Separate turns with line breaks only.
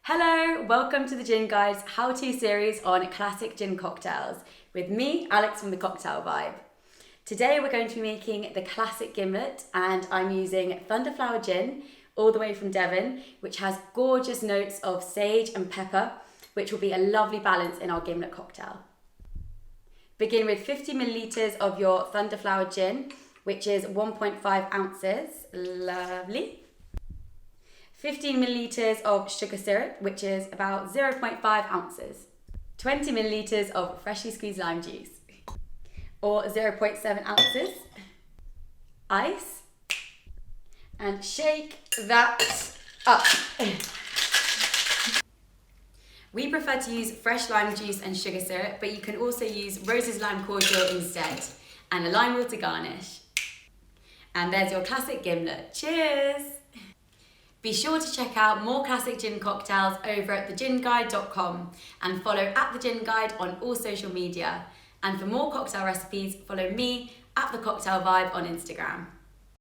Hello, welcome to the Gin Guide's how-to series on classic gin cocktails with me, Alex from the Cocktail Vibe. Today we're going to be making the classic Gimlet and I'm using Thunderflower Gin all the way from Devon, which has gorgeous notes of sage and pepper, which will be a lovely balance in our Gimlet cocktail. Begin with 50 millilitres of your Thunderflower Gin, which is 1.5 ounces, lovely. 15 millilitres of sugar syrup, which is about 0.5 ounces. 20 millilitres of freshly squeezed lime juice, or 0.7 ounces. Ice, and shake that up. We prefer to use fresh lime juice and sugar syrup, but you can also use Rose's lime cordial instead, and a lime water garnish. And there's your classic Gimlet. Cheers! Be sure to check out more classic gin cocktails over at theginguide.com and follow at The Gin Guide on all social media. And for more cocktail recipes, follow me at The Cocktail Vibe on Instagram.